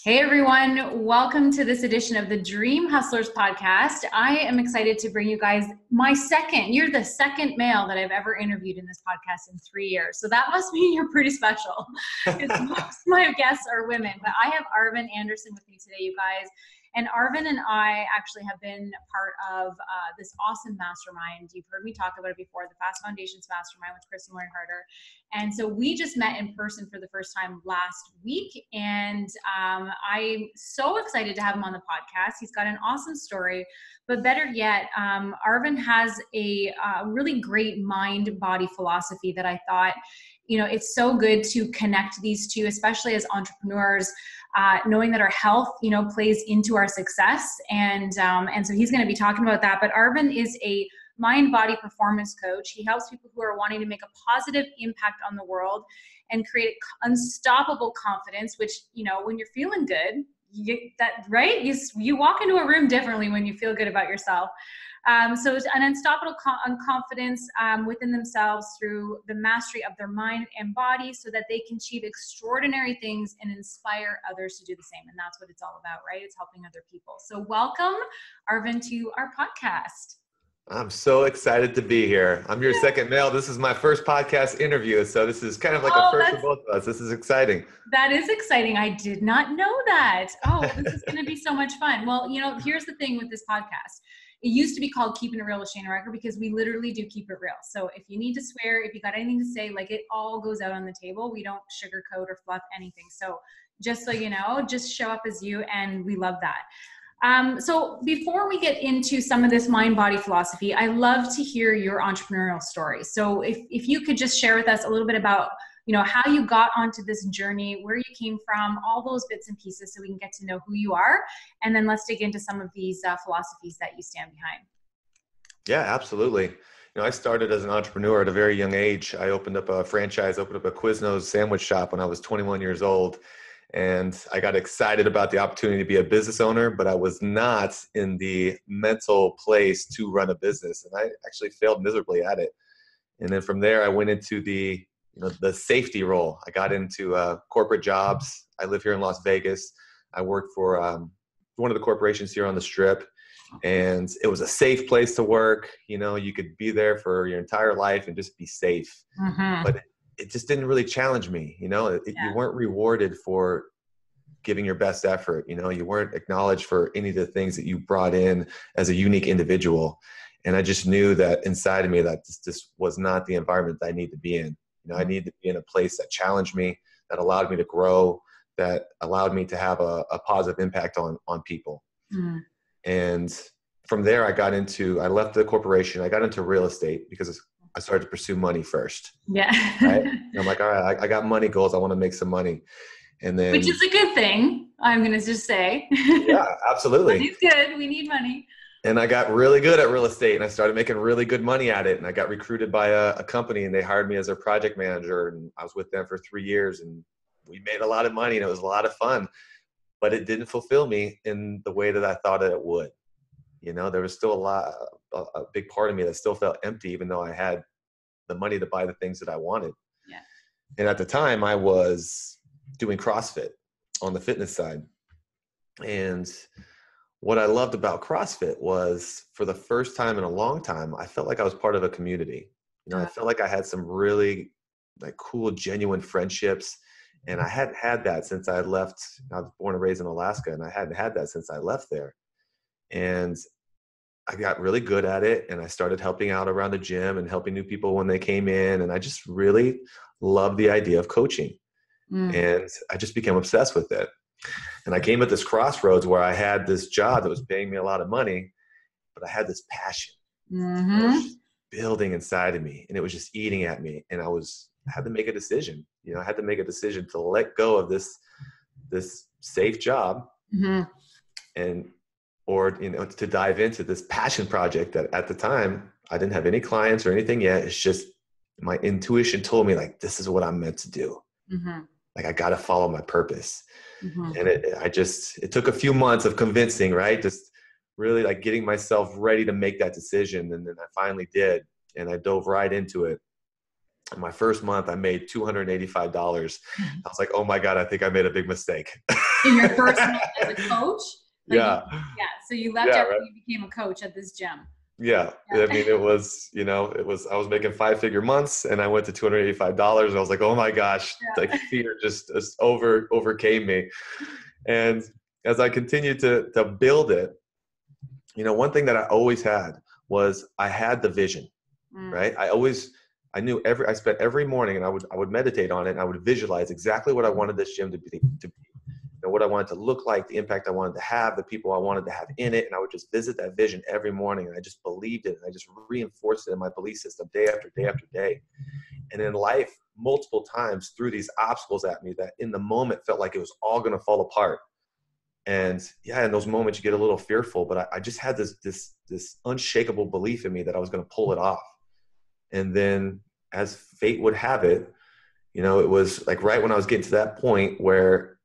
Hey everyone, welcome to this edition of the Dream Hustlers podcast. I am excited to bring you guys you're the second male that I've ever interviewed in this podcast in 3 years. So that must mean you're pretty special. Because most of my guests are women, but I have Arvin Anderson with me today, you guys. And Arvin and I actually have been part of this awesome mastermind. You've heard me talk about it before, the Fast Foundations Mastermind with Chris and Lauren Harder. And so we just met in person for the first time last week. And I'm so excited to have him on the podcast. He's got an awesome story. But better yet, Arvin has a really great mind-body philosophy that I thought, it's so good to connect these two, especially as entrepreneurs, knowing that our health, plays into our success. And so he's going to be talking about that. But Arvin is a MindBody Performance Coach. He helps people who are wanting to make a positive impact on the world and create unstoppable confidence, which, when you're feeling good, you walk into a room differently when you feel good about yourself. So it's an unstoppable confidence within themselves through the mastery of their mind and body so that they can achieve extraordinary things and inspire others to do the same. And that's what it's all about, right? It's helping other people. So welcome, Arvin, to our podcast. I'm so excited to be here. I'm your second male. This is my first podcast interview. So this is kind of like a first for both of us. This is exciting. That is exciting. I did not know that. Oh, this is going to be so much fun. Well, here's the thing with this podcast. It used to be called Keeping It Real with Shane Recker because we literally do keep it real. So if you need to swear, if you got anything to say, it all goes out on the table. We don't sugarcoat or fluff anything. So just so you know, just show up as you, and we love that. So before we get into some of this mind-body philosophy, I love to hear your entrepreneurial story. So if you could just share with us a little bit about, how you got onto this journey, where you came from, all those bits and pieces so we can get to know who you are. And then let's dig into some of these philosophies that you stand behind. Yeah, absolutely. I started as an entrepreneur at a very young age. I opened up a Quiznos sandwich shop when I was 21 years old. And I got excited about the opportunity to be a business owner, but I was not in the mental place to run a business. And I actually failed miserably at it. And then from there, I went into the safety role. I got into corporate jobs. I live here in Las Vegas. I worked for one of the corporations here on the Strip. And it was a safe place to work. You could be there for your entire life and just be safe. Mm-hmm. But it just didn't really challenge me. You weren't rewarded for giving your best effort. You weren't acknowledged for any of the things that you brought in as a unique individual. And I just knew that inside of me that this was not the environment that I need to be in. I needed to be in a place that challenged me, that allowed me to grow, that allowed me to have a positive impact on people. Mm. And from there, I left the corporation. I got into real estate because I started to pursue money first. Yeah. Right? And I'm like, all right, I got money goals. I want to make some money. And then, which is a good thing, I'm going to just say. Yeah, absolutely. Money's good. We need money. And I got really good at real estate, and I started making really good money at it. And I got recruited by a company, and they hired me as their project manager. And I was with them for 3 years, and we made a lot of money, and it was a lot of fun. But it didn't fulfill me in the way that I thought it would. There was still a big part of me that still felt empty, even though I had the money to buy the things that I wanted. Yeah. And at the time, I was doing CrossFit on the fitness side. And what I loved about CrossFit was, for the first time in a long time, I felt like I was part of a community. I felt like I had some really cool, genuine friendships. And I hadn't had that since I had left. I was born and raised in Alaska, and I hadn't had that since I left there. And I got really good at it, and I started helping out around the gym and helping new people when they came in. And I just really loved the idea of coaching. And I just became obsessed with it. And I came at this crossroads where I had this job that was paying me a lot of money, but I had this passion that was just building inside of me, and it was just eating at me. And I had to make a decision. I had to make a decision to let go of this safe job or to dive into this passion project that at the time I didn't have any clients or anything yet. It's just my intuition told me this is what I'm meant to do. Mm-hmm. I got to follow my purpose. Mm-hmm. And it took a few months of convincing, right? Just really getting myself ready to make that decision. And then I finally did. And I dove right into it. My first month, I made $285. I was like, oh my God, I think I made a big mistake. In your first month as a coach? Like, Yeah. yeah. So you left Yeah, everything right. and became a coach at this gym. Yeah. Yeah. I mean, it was, I was making 5-figure months and I went to $285 and I was like, oh my gosh, Yeah. like fear just overcame me. And as I continued to build it, one thing that I always had was I had the vision, right? I knew I spent every morning and I would meditate on it and I would visualize exactly what I wanted this gym to be, what I wanted to look like, the impact I wanted to have, the people I wanted to have in it. And I would just visit that vision every morning. And I just believed it. And I just reinforced it in my belief system day after day after day. And in life, multiple times threw these obstacles at me that in the moment felt like it was all going to fall apart. And yeah, in those moments you get a little fearful, but I just had this unshakable belief in me that I was going to pull it off. And then as fate would have it, it was like right when I was getting to that point where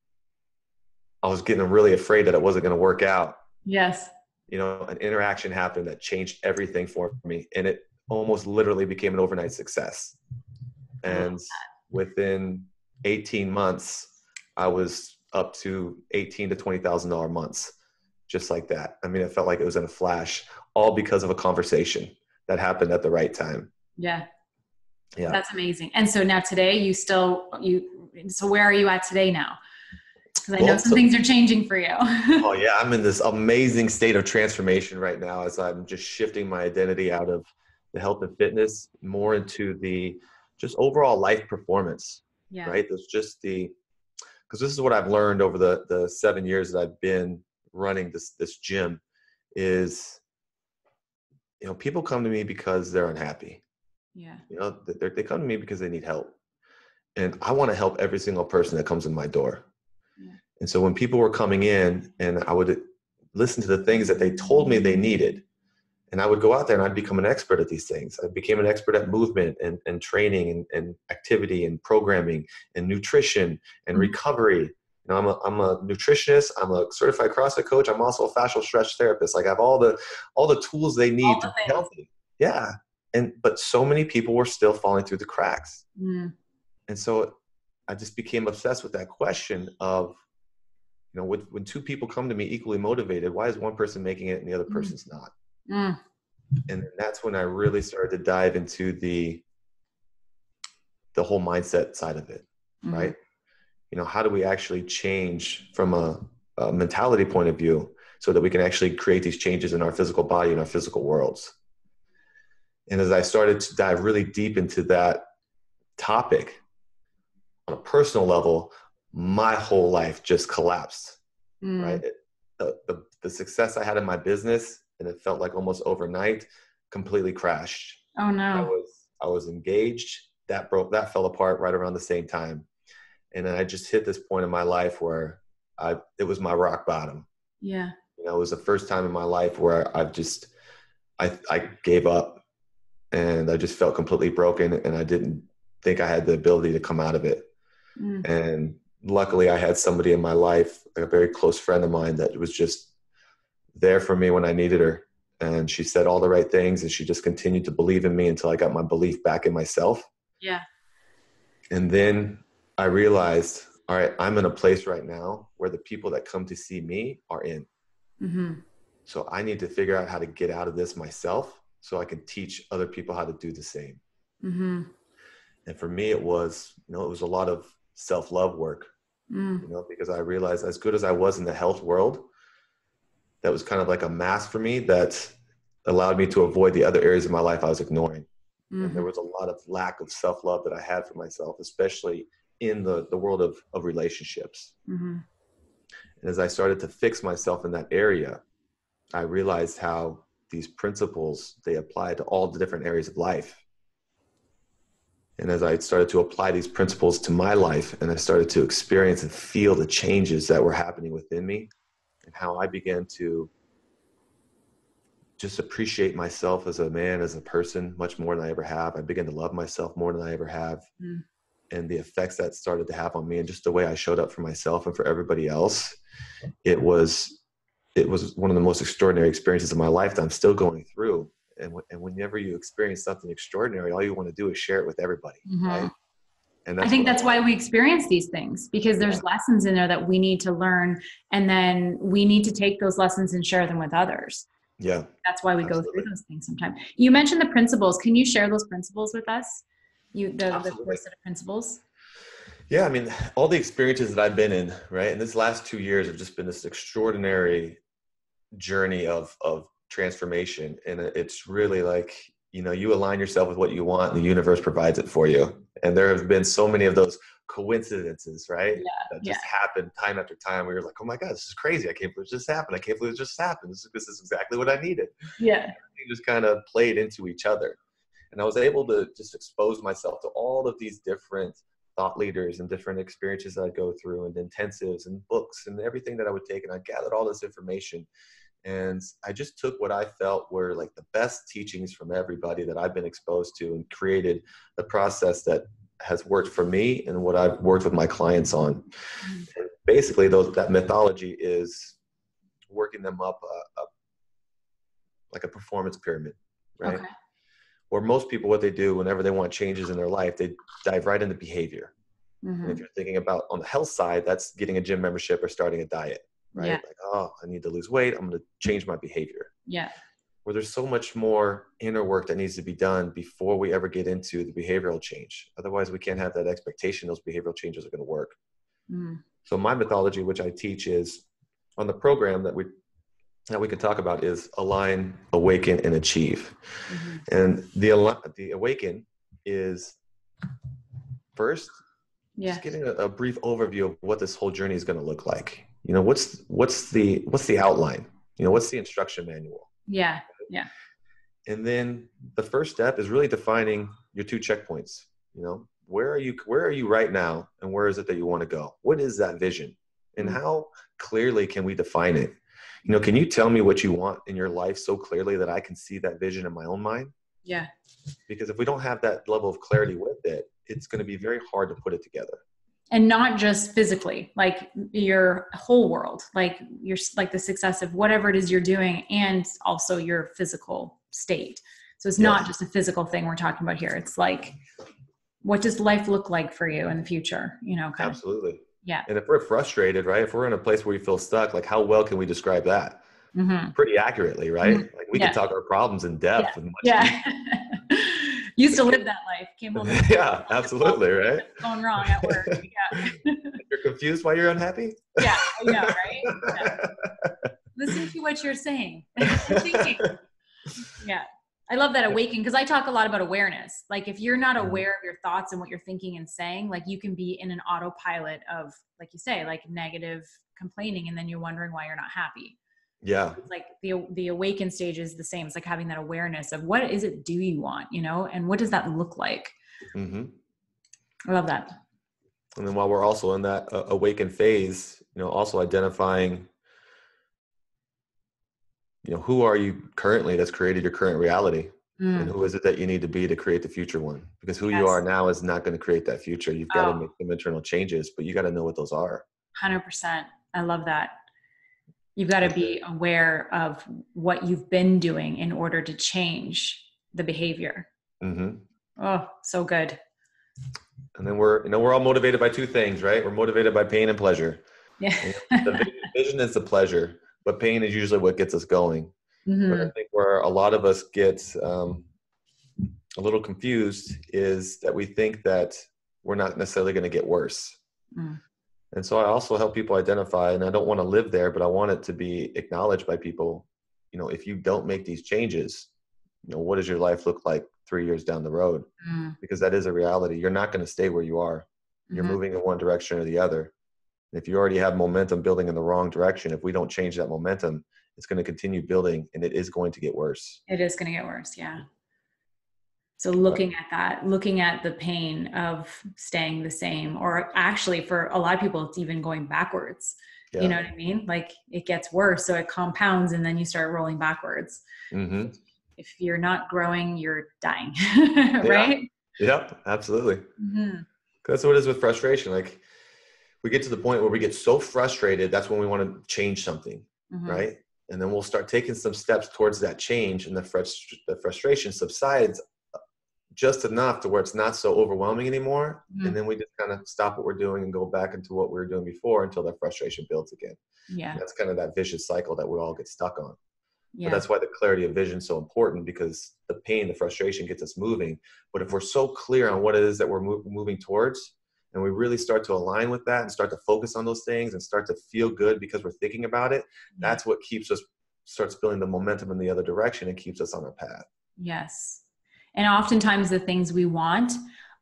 I was getting really afraid that it wasn't going to work out. Yes. An interaction happened that changed everything for me. And it almost literally became an overnight success. And within 18 months, I was up to $18,000 to $20,000 months, just like that. I mean, it felt like it was in a flash, all because of a conversation that happened at the right time. Yeah. Yeah. That's amazing. And so now today so where are you at today now? Because I know some things are changing for you. Oh yeah. I'm in this amazing state of transformation right now as I'm just shifting my identity out of the health and fitness more into the just overall life performance. Yeah. Right. There's just because this is what I've learned over the 7 years that I've been running this gym is, people come to me because they're unhappy. Yeah. They come to me because they need help. And I want to help every single person that comes in my door. Yeah. And so when people were coming in and I would listen to the things that they told me they needed, and I would go out there and I'd become an expert at these things. I became an expert at movement and training and activity and programming and nutrition and recovery. I'm a nutritionist. I'm a certified CrossFit coach. I'm also a fascial stretch therapist. Like I have all the tools they need to be healthy. Yeah. But so many people were still falling through the cracks. And so I just became obsessed with that question of, when two people come to me equally motivated, why is one person making it and the other person's not? And that's when I really started to dive into the whole mindset side of it, right? How do we actually change from a mentality point of view so that we can actually create these changes in our physical body and our physical worlds? And as I started to dive really deep into that topic on a personal level, my whole life just collapsed, right? The success I had in my business, and it felt like almost overnight, completely crashed. Oh no. I was engaged. That fell apart right around the same time. And then I just hit this point in my life where it was my rock bottom. Yeah. It was the first time in my life where I gave up and I just felt completely broken and I didn't think I had the ability to come out of it. And luckily I had somebody in my life, a very close friend of mine, that was just there for me when I needed her. And she said all the right things and she just continued to believe in me until I got my belief back in myself. Yeah. And then I realized, all right, I'm in a place right now where the people that come to see me are in. So I need to figure out how to get out of this myself so I can teach other people how to do the same. And for me, it was a lot of self-love work, because I realized as good as I was in the health world, that was kind of like a mask for me that allowed me to avoid the other areas of my life I was ignoring. And there was a lot of lack of self-love that I had for myself, especially in the world of relationships. And as I started to fix myself in that area, I realized how these principles, they apply to all the different areas of life. And as I started to apply these principles to my life and I started to experience and feel the changes that were happening within me and how I began to just appreciate myself as a man, as a person, much more than I ever have. I began to love myself more than I ever have. And the effects that started to have on me and just the way I showed up for myself and for everybody else, it was one of the most extraordinary experiences of my life that I'm still going through. And whenever you experience something extraordinary, all you want to do is share it with everybody, right? And I that's think what that's why we experience these things, because there's lessons in there that we need to learn, and then we need to take those lessons and share them with others. Yeah. That's why we go through Absolutely. those things sometimes. You mentioned the principles. Can you share those principles with us? The core set of principles? Yeah. I mean, all the experiences that I've been in, right? And this last 2 years have just been this extraordinary journey of transformation. And it's really like, you align yourself with what you want and the universe provides it for you. And there have been so many of those coincidences, right? That just happen time after time where you're like, oh my God, this is crazy. I can't believe this just happened. I can't believe it just happened. This is exactly what I needed. Yeah. Everything just kind of played into each other. And I was able to just expose myself to all of these different thought leaders and different experiences that I'd go through, and intensives and books and everything that I would take. And I gathered all this information. And I just took what I felt were like the best teachings from everybody that I've been exposed to, and created the process that has worked for me and what I've worked with my clients on. And basically, that methodology is working them up like a performance pyramid, right? Okay. Where most people, what they do whenever they want changes in their life, they dive right into behavior. And if you're thinking about on the health side, that's getting a gym membership or starting a diet. Right? Yeah. Like, oh, I need to lose weight. I'm going to change my behavior. Yeah. Where there's so much more inner work that needs to be done before we ever get into the behavioral change. Otherwise, we can't have that expectation those behavioral changes are going to work. So my methodology, which I teach, is on the program that we can talk about, is Align, Awaken, and Achieve. And the Awaken is first just getting a brief overview of what this whole journey is going to look like. What's the outline? What's the instruction manual? Yeah. Yeah. And then the first step is really defining your 2 checkpoints. Where are you right now, and where is it that you want to go? What is that vision, and how clearly can we define it? Can you tell me what you want in your life so clearly that I can see that vision in my own mind? Yeah. Because if we don't have that level of clarity with it, it's going to be very hard to put it together. And not just physically, like your whole world, like the success of whatever it is you're doing, and also your physical state. So it's not just a physical thing we're talking about here. It's like, what does life look like for you in the future? Absolutely. Yeah. And if we're frustrated, right? If we're in a place where we feel stuck, like how well can we describe that? Pretty accurately, right? Like we can talk our problems in depth and much deeper. Used to live that life. Came home. Yeah, absolutely, right? Going wrong at work. Yeah. You're confused why you're unhappy? Yeah, I know, right? Yeah. Listen to what you're saying. Thinking. Yeah. I love that Awaken, because I talk a lot about awareness. Like if you're not aware of your thoughts and what you're thinking and saying, like you can be in an autopilot of, like you say, like negative complaining, and then you're wondering why you're not happy. Yeah. It's like the Awaken stage is the same. It's like having that awareness of what is it do you want, and what does that look like? I love that. And then while we're also in that Awaken phase, also identifying, who are you currently that's created your current reality? And who is it that you need to be to create the future one? Because who you are now is not going to create that future. You've got to make some internal changes, but you got to know what those are. 100%. I love that. You've got to be aware of what you've been doing in order to change the behavior. Oh, so good. And then we're all motivated by 2 things, right? We're motivated by pain and pleasure. Yeah. The vision is the pleasure, but pain is usually what gets us going. But I think where a lot of us get a little confused is that we think that we're not necessarily going to get worse. And so I also help people identify, and I don't want to live there, but I want it to be acknowledged by people. If you don't make these changes, what does your life look like 3 years down the road? Because that is a reality. You're not going to stay where you are. You're moving in one direction or the other. And if you already have momentum building in the wrong direction, if we don't change that momentum, it's going to continue building, and it is going to get worse. It is going to get worse. Yeah. So looking at the pain of staying the same, or actually for a lot of people, it's even going backwards. You know what I mean? Like it gets worse. So it compounds, and then you start rolling backwards. If you're not growing, you're dying. Right? Yep, absolutely. That's what it is with frustration. Like we get to the point where we get so frustrated, that's when we want to change something, right? And then we'll start taking some steps towards that change, and the frustration subsides just enough to where it's not so overwhelming anymore. Mm-hmm. And then we just kind of stop what we're doing and go back into what we were doing before until that frustration builds again. Yeah. And that's kind of that vicious cycle that we all get stuck on. Yeah. But that's why the clarity of vision is so important, because the pain, the frustration gets us moving. But if we're so clear on what it is that we're moving towards, and we really start to align with that and start to focus on those things and start to feel good because we're thinking about it, that's what starts building the momentum in the other direction and keeps us on our path. Yes. And oftentimes the things we want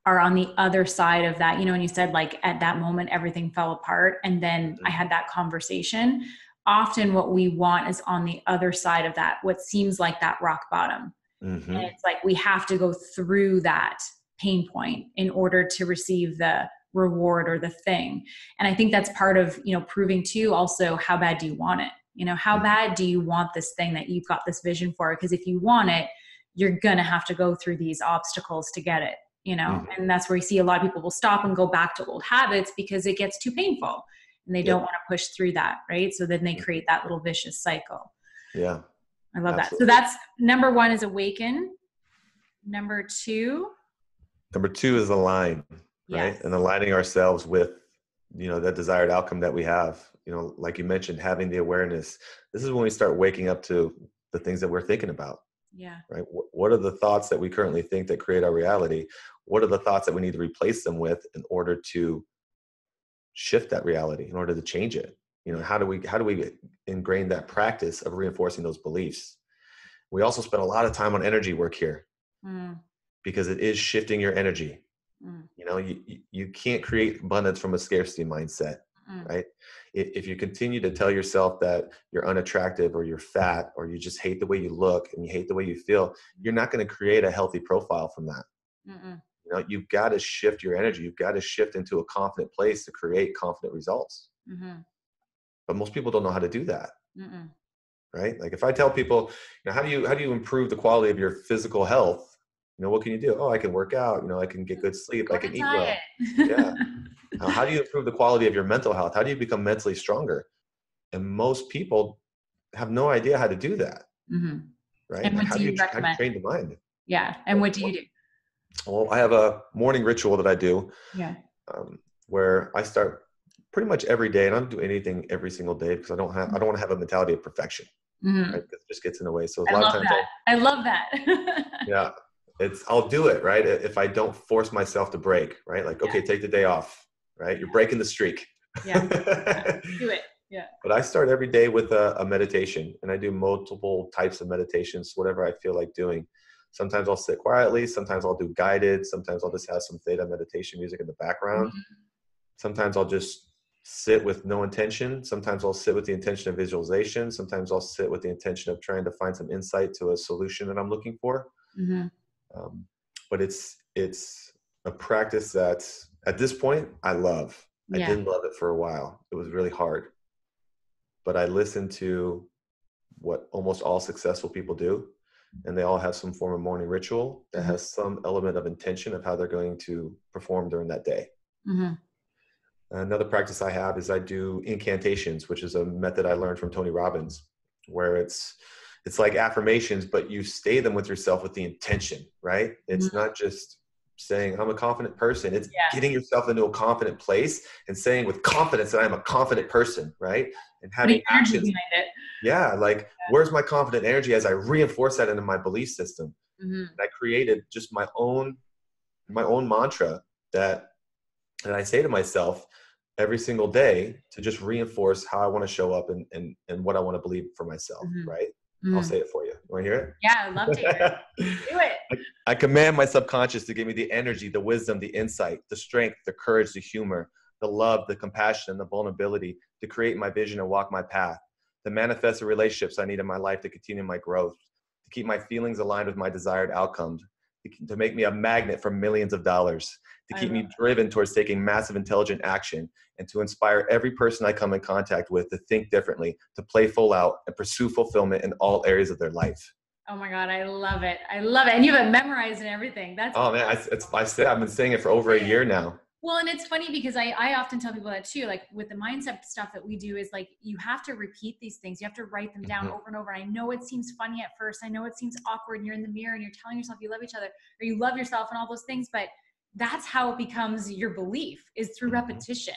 are on the other side of that. You know, when you said like at that moment, everything fell apart and then I had that conversation, often what we want is on the other side of that, what seems like that rock bottom. Mm-hmm. And it's like, we have to go through that pain point in order to receive the reward or the thing. And I think that's part of, you know, proving too, also, how bad do you want it? You know, how bad do you want this thing that you've got this vision for? Because if you want it, you're going to have to go through these obstacles to get it, you know? And that's where you see a lot of people will stop and go back to old habits because it gets too painful and they don't want to push through that. Right. So then they create that little vicious cycle. Yeah. I love that. So that's number 1 is awaken. Number 2 is align, right? And aligning ourselves with, you know, that desired outcome that we have, you know, like you mentioned, having the awareness. This is when we start waking up to the things that we're thinking about. Yeah. Right. What are the thoughts that we currently think that create our reality? What are the thoughts that we need to replace them with in order to shift that reality, in order to change it? You know, how do we ingrain that practice of reinforcing those beliefs? We also spend a lot of time on energy work here because it is shifting your energy. You know, you can't create abundance from a scarcity mindset, right? If you continue to tell yourself that you're unattractive or you're fat or you just hate the way you look and you hate the way you feel, you're not going to create a healthy profile from that. You know, you've got to shift your energy. You've got to shift into a confident place to create confident results. But most people don't know how to do that. Right? Like if I tell people, you know, how do you improve the quality of your physical health? You know, what can you do? Oh, I can work out. You know, I can get good sleep. I can eat well. Yeah. How do you improve the quality of your mental health? How do you become mentally stronger? And most people have no idea how to do that. Right? And how do you train the mind? Yeah. And what do you do? Well, I have a morning ritual that I do. Yeah. Where I start pretty much every day, and I don't do anything every single day because I don't want to have a mentality of perfection. Right? Because it just gets in the way. So a lot of times I love that. Yeah. I'll do it, right? If I don't force myself to break, right? Like, okay, take the day off, right? You're breaking the streak. Yeah. Do it. Yeah. But I start every day with a meditation, and I do multiple types of meditations, whatever I feel like doing. Sometimes I'll sit quietly. Sometimes I'll do guided. Sometimes I'll just have some theta meditation music in the background. Sometimes I'll just sit with no intention. Sometimes I'll sit with the intention of visualization. Sometimes I'll sit with the intention of trying to find some insight to a solution that I'm looking for. But it's a practice that at this point I love. I didn't love it for a while. It was really hard, but I listened to what almost all successful people do, and they all have some form of morning ritual that has some element of intention of how they're going to perform during that day. Another practice I have is I do incantations, which is a method I learned from Tony Robbins, where it's like affirmations, but you say them with yourself with the intention, right? It's not just saying I'm a confident person. It's getting yourself into a confident place and saying with confidence that I'm a confident person, right? And having actions behind it. Yeah, like where's my confident energy as I reinforce that into my belief system? And I created just my own mantra that I say to myself every single day to just reinforce how I want to show up and what I want to believe for myself, right? I'll say it for you. You want to hear it? Yeah, I'd love to hear it. Do it. I command my subconscious to give me the energy, the wisdom, the insight, the strength, the courage, the humor, the love, the compassion, and the vulnerability to create my vision and walk my path, to manifest the relationships I need in my life to continue my growth, to keep my feelings aligned with my desired outcomes, to make me a magnet for millions of dollars, to keep me driven towards taking massive intelligent action, and to inspire every person I come in contact with to think differently, to play full out, and pursue fulfillment in all areas of their life. Oh my God, I love it. I love it. And you have it memorized and everything. That's man, I've been saying it for over a year now. Well, and it's funny because I often tell people that too, like with the mindset stuff that we do is like, you have to repeat these things. You have to write them down over and over. And I know it seems funny at first. I know it seems awkward and you're in the mirror and you're telling yourself you love each other or you love yourself and all those things, but that's how it becomes your belief, is through repetition.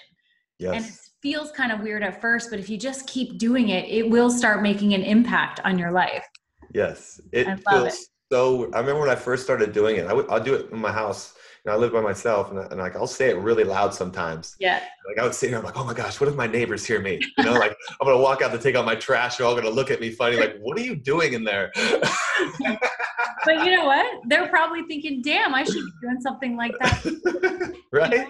Yes. And it feels kind of weird at first, but if you just keep doing it, it will start making an impact on your life. Yes. It feels so. I remember when I first started doing it, I'll do it in my house. I live by myself, and like I'll say it really loud sometimes. Yeah. Like I would sit here, I'm like, oh my gosh, what if my neighbors hear me? You know, like I'm gonna walk out to take out my trash. They're all gonna look at me funny, like, what are you doing in there? But you know what? They're probably thinking, damn, I should be doing something like that. Right?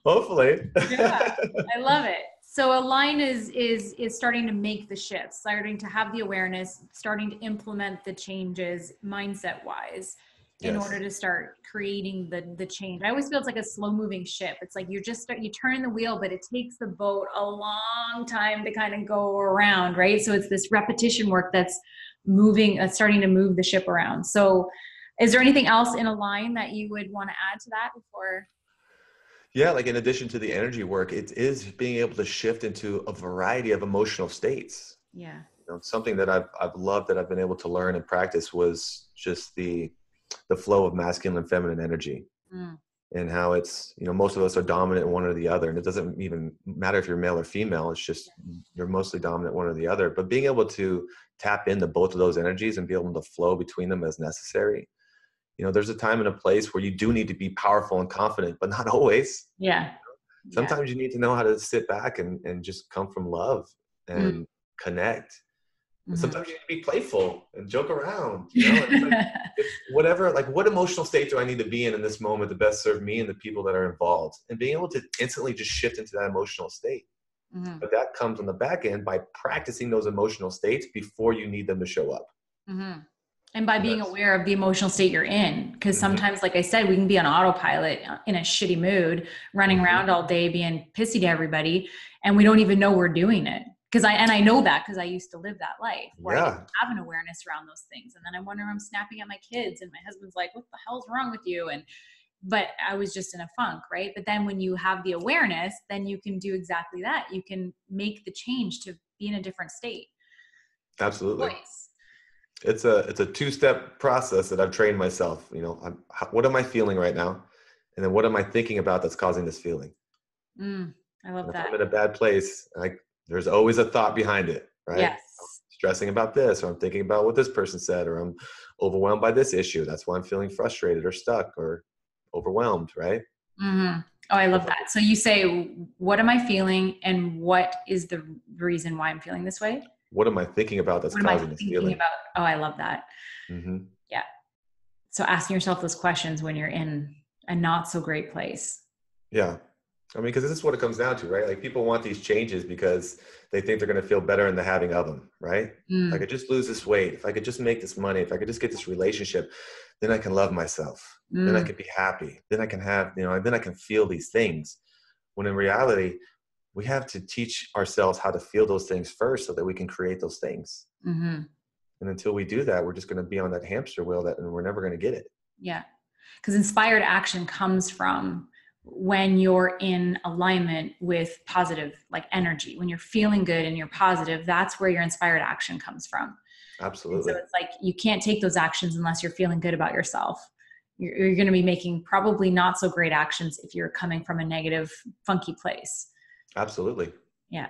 Hopefully. Yeah, I love it. So Align is starting to make the shift, starting to have the awareness, starting to implement the changes mindset wise in order to start creating the change. I always feel it's like a slow moving ship. It's like you turn the wheel, but it takes the boat a long time to kind of go around, right? So it's this repetition work that's starting to move the ship around. So is there anything else in Align that you would want to add to that before? Yeah, like in addition to the energy work, it is being able to shift into a variety of emotional states. Yeah. Something that I've loved that I've been able to learn and practice was just the flow of masculine and feminine energy, and how it's, most of us are dominant in one or the other. And it doesn't even matter if you're male or female. It's just, you're mostly dominant one or the other, but being able to tap into both of those energies and be able to flow between them as necessary. There's a time and a place where you do need to be powerful and confident, but not always. Yeah. Sometimes you need to know how to sit back and just come from love and connect. And sometimes you need to be playful and joke around, it's whatever, like what emotional state do I need to be in this moment to best serve me and the people that are involved, and being able to instantly just shift into that emotional state. But that comes on the back end by practicing those emotional states before you need them to show up. And by being aware of the emotional state you're in, because sometimes, like I said, we can be on autopilot in a shitty mood, running around all day, being pissy to everybody, and we don't even know we're doing it. I know that because I used to live that life where I didn't have an awareness around those things. And then I wonder if I'm snapping at my kids and my husband's like, what the hell's wrong with you? But I was just in a funk, right? But then when you have the awareness, then you can do exactly that. You can make the change to be in a different state. Absolutely. It's a two-step process that I've trained myself. What am I feeling right now? And then what am I thinking about that's causing this feeling? I love that. If I'm in a bad place, there's always a thought behind it, right? Yes. I'm stressing about this, or I'm thinking about what this person said, or I'm overwhelmed by this issue. That's why I'm feeling frustrated or stuck or overwhelmed, right? Oh, I love that. So you say, what am I feeling and what is the reason why I'm feeling this way? What am I thinking about that's causing this feeling? Oh, I love that. Yeah. So asking yourself those questions when you're in a not so great place. Yeah. Because this is what it comes down to, right? Like people want these changes because they think they're going to feel better in the having of them, right? If I could just lose this weight, if I could just make this money, if I could just get this relationship, then I can love myself. Then I can be happy. Then I can have, then I can feel these things. When in reality, we have to teach ourselves how to feel those things first so that we can create those things. And until we do that, we're just going to be on that hamster wheel and we're never going to get it. Yeah. Because inspired action comes from when you're in alignment with positive, like energy, when you're feeling good and you're positive, that's where your inspired action comes from. Absolutely. And so it's like, you can't take those actions unless you're feeling good about yourself. You're going to be making probably not so great actions if you're coming from a negative, funky place. Absolutely. Yeah.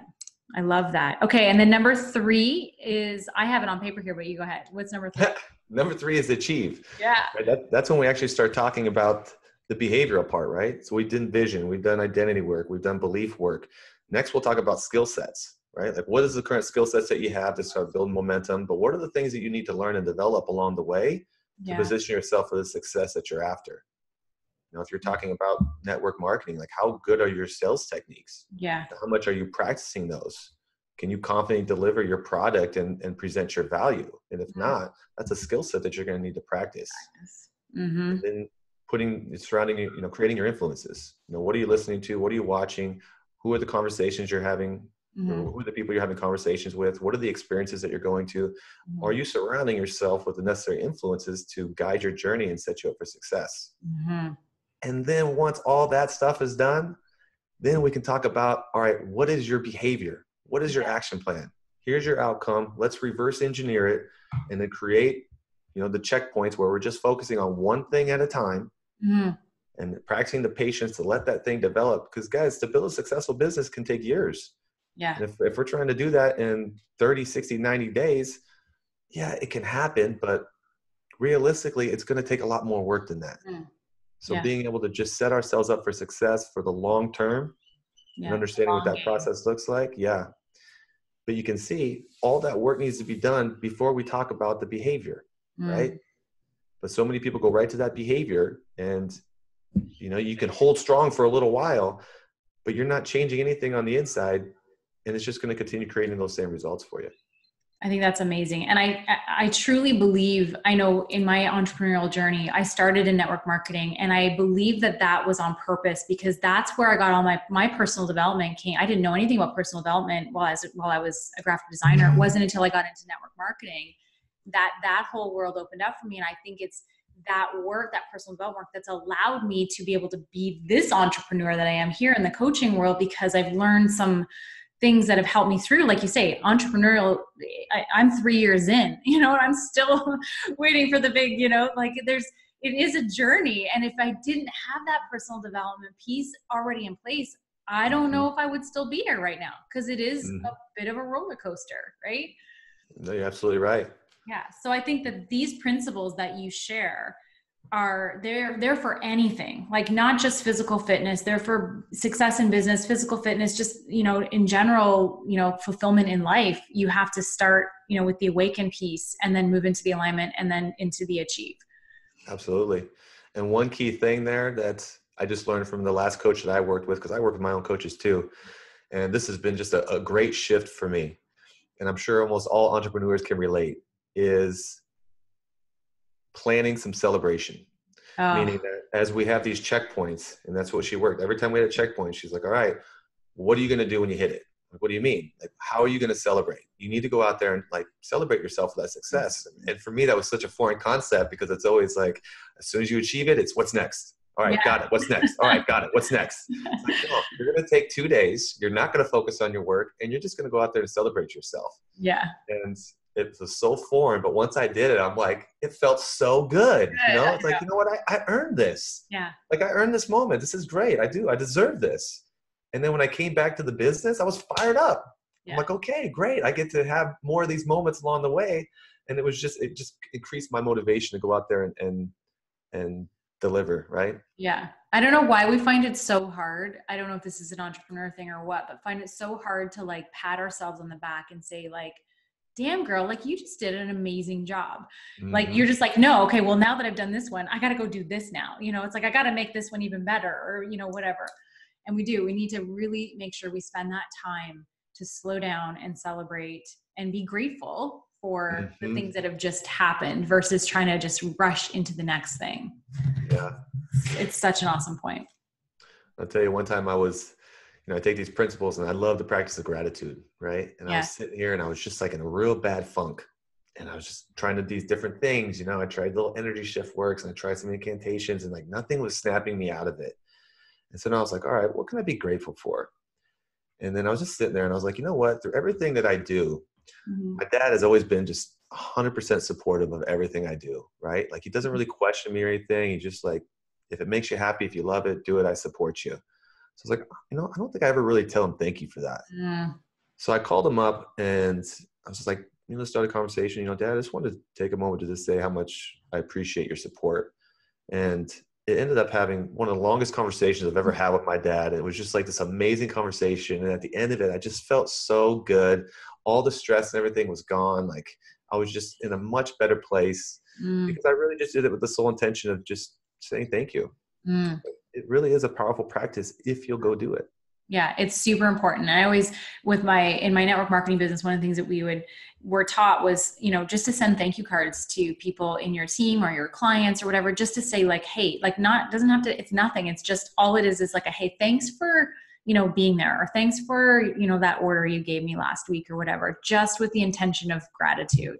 I love that. Okay. And then number 3 is, I have it on paper here, but you go ahead. What's number 3? Number 3 is achieve. Yeah. Right? That's when we actually start talking about the behavioral part, right? So we did vision, we've done identity work, we've done belief work. Next, we'll talk about skill sets, right? Like what is the current skill sets that you have to start building momentum, but what are the things that you need to learn and develop along the way to position yourself for the success that you're after? If you're talking about network marketing, like how good are your sales techniques? Yeah. How much are you practicing those? Can you confidently deliver your product and present your value? And if not, that's a skill set that you're going to need to practice. And then creating your influences. What are you listening to? What are you watching? Who are the conversations you're having? Who are the people you're having conversations with? What are the experiences that you're going to? Are you surrounding yourself with the necessary influences to guide your journey and set you up for success? And then once all that stuff is done, then we can talk about, all right, what is your behavior? What is your action plan? Here's your outcome. Let's reverse engineer it and then create, the checkpoints where we're just focusing on one thing at a time and practicing the patience to let that thing develop. Because guys, to build a successful business can take years. Yeah. And if we're trying to do that in 30, 60, 90 days, yeah, it can happen. But realistically, it's going to take a lot more work than that. So being able to just set ourselves up for success for the long term and understanding what that process looks like. Yeah. But you can see all that work needs to be done before we talk about the behavior, right? But so many people go right to that behavior and, you can hold strong for a little while, but you're not changing anything on the inside. And it's just going to continue creating those same results for you. I think that's amazing. And I truly believe, I know in my entrepreneurial journey, I started in network marketing, and I believe that was on purpose, because that's where I got all my personal development came. I didn't know anything about personal development while I was a graphic designer. It wasn't until I got into network marketing that whole world opened up for me. And I think it's that work, that personal development work, that's allowed me to be able to be this entrepreneur that I am here in the coaching world, because I've learned some things that have helped me through, like you say, entrepreneurial. I'm 3 years in, and I'm still waiting for the big, it is a journey. And if I didn't have that personal development piece already in place, I don't know if I would still be here right now, because it is a bit of a roller coaster, right? No, you're absolutely right. Yeah. So I think that these principles that you share they're for anything, like not just physical fitness. They're for success in business, physical fitness, just, in general, fulfillment in life. You have to start, with the awaken piece, and then move into the alignment, and then into the achieve. Absolutely. And one key thing there that I just learned from the last coach that I worked with, because I work with my own coaches too. And this has been just a great shift for me. And I'm sure almost all entrepreneurs can relate, is planning some celebration. Meaning that as we have these checkpoints, and that's what she worked. Every time we had a checkpoint, she's like, all right, what are you going to do when you hit it? Like, what do you mean? Like, how are you going to celebrate? You need to go out there and celebrate yourself for that success. And for me, that was such a foreign concept, because it's always like, as soon as you achieve it, it's what's next. All right, got it. What's next? All right, got it. What's next? It's like, no, you're going to take 2 days. You're not going to focus on your work, and you're just going to go out there and celebrate yourself. Yeah. And it was so foreign, but once I did it, I'm like, it felt so good. It's like, you know what? I earned this. Yeah. Like, I earned this moment. This is great. I deserve this. And then when I came back to the business, I was fired up. Yeah. I'm like, okay, great. I get to have more of these moments along the way. And it just increased my motivation to go out there and deliver. Right. Yeah. I don't know why we find it so hard. I don't know if this is an entrepreneur thing or what, but find it so hard to pat ourselves on the back and say, damn girl, you just did an amazing job. You're just no, okay, well, now that I've done this one, I got to go do this now. It's I got to make this one even better, or, whatever. And we need to really make sure we spend that time to slow down and celebrate and be grateful for the things that have just happened, versus trying to just rush into the next thing. Yeah. It's such an awesome point. I'll tell you, one time I was, I take these principles, and I love the practice of gratitude, right? And I was sitting here, and I was just in a real bad funk, and I was just trying to do these different things. I tried little energy shift works, and I tried some incantations, and nothing was snapping me out of it. And so now I was like, all right, what can I be grateful for? And then I was just sitting there, and I was like, you know what? Through everything that I do, my dad has always been just 100% supportive of everything I do, right? He doesn't really question me or anything. He just if it makes you happy, if you love it, do it. I support you. So I was like, I don't think I ever really tell him thank you for that. So I called him up, and I was just like, let's start a conversation. Dad, I just wanted to take a moment to just say how much I appreciate your support. And it ended up having one of the longest conversations I've ever had with my dad. It was just this amazing conversation. And at the end of it, I just felt so good. All the stress and everything was gone. I was just in a much better place because I really just did it with the sole intention of just saying thank you. It really is a powerful practice if you'll go do it. Yeah, it's super important. I always, in my network marketing business, one of the things that we were taught was, just to send thank you cards to people in your team or your clients or whatever, just to say hey, doesn't have to, it's nothing. It's just, all it is a, hey, thanks for being there, or thanks for, that order you gave me last week or whatever, just with the intention of gratitude.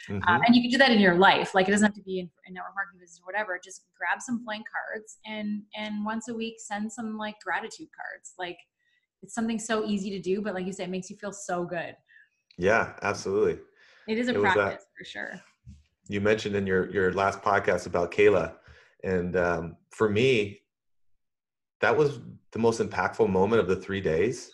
And you can do that in your life. Like, it doesn't have to be in network marketing business or whatever. Just grab some blank cards and once a week send some like gratitude cards. Like, it's something so easy to do, but like you said, it makes you feel so good. Yeah, absolutely. It is a practice for sure. You mentioned in your last podcast about Kayla, and for me, that was the most impactful moment of the 3 days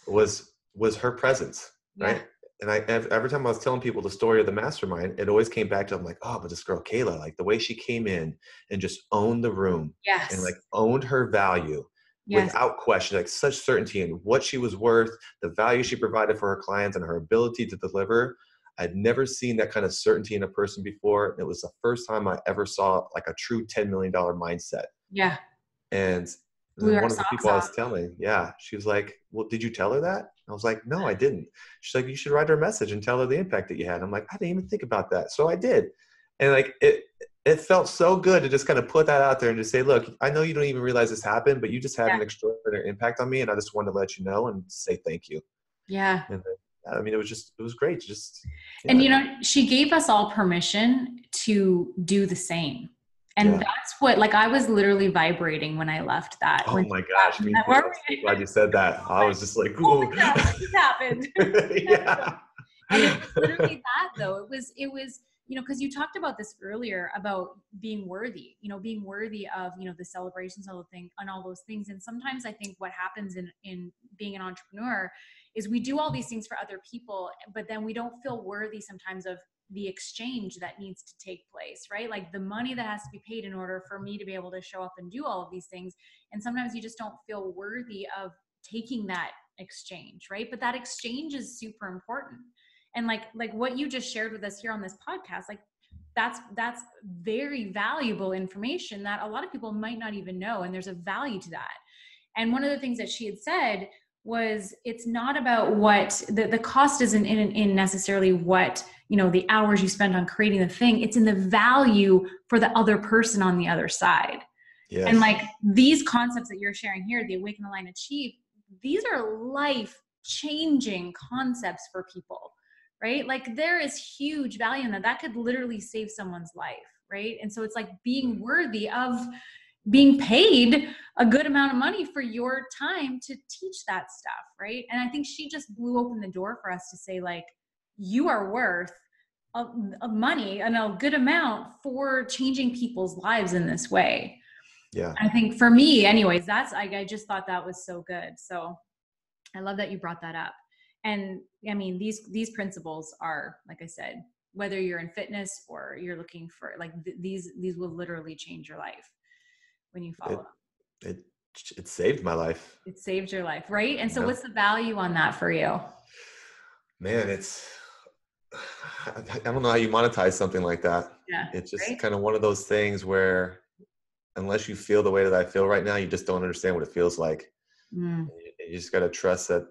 was her presence, right? And every time I was telling people the story of the mastermind, it always came back to, I'm like, oh, but this girl Kayla, like the way she came in and just owned the room, and like owned her value without question, like such certainty in what she was worth, the value she provided for her clients, and her ability to deliver. I'd never seen that kind of certainty in a person before. And it was the first time I ever saw like a true $10 million mindset. Yeah. And then one of the people I was telling, she was like, well, did you tell her that? I was like, no, I didn't. She's like, you should write her a message and tell her the impact that you had. I'm like, I didn't even think about that. So I did. And like, it felt so good to just kind of put that out there and just say, look, I know you don't even realize this happened, but you just had an extraordinary impact on me. And I just wanted to let you know and say thank you. Yeah. And I mean, it was great. And she gave us all permission to do the same. And that's what, like, I was literally vibrating when I left that. Oh my gosh. Me too. I'm so glad you said that. I was just like, ooh. What just happened? Yeah. And it was literally that though. It was, because you talked about this earlier about being worthy, being worthy of, the celebrations, all the thing, and all those things. And sometimes I think what happens in being an entrepreneur is we do all these things for other people, but then we don't feel worthy sometimes of the exchange that needs to take place, right? Like the money that has to be paid in order for me to be able to show up and do all of these things. And sometimes you just don't feel worthy of taking that exchange, right? But that exchange is super important. And like what you just shared with us here on this podcast, like that's very valuable information that a lot of people might not even know. And there's a value to that. And one of the things that she had said was, it's not about what the cost isn't in necessarily what, the hours you spend on creating the thing. It's in the value for the other person on the other side. Yes. And like these concepts that you're sharing here, the Awaken, Align, Achieve, these are life-changing concepts for people, right? Like there is huge value in that. That could literally save someone's life, right? And so it's like being worthy of being paid a good amount of money for your time to teach that stuff, right? And I think she just blew open the door for us to say, like, you are worth a money and a good amount for changing people's lives in this way. Yeah. I think for me, anyways, I just thought that was so good. So I love that you brought that up. And I mean, these principles are, like I said, whether you're in fitness or you're looking for like these will literally change your life when you follow them. It saved my life. It saved your life, right? And so what's the value on that for you? Man, I don't know how you monetize something like that. Yeah, it's just kind of one of those things where unless you feel the way that I feel right now, you just don't understand what it feels like. You just got to trust that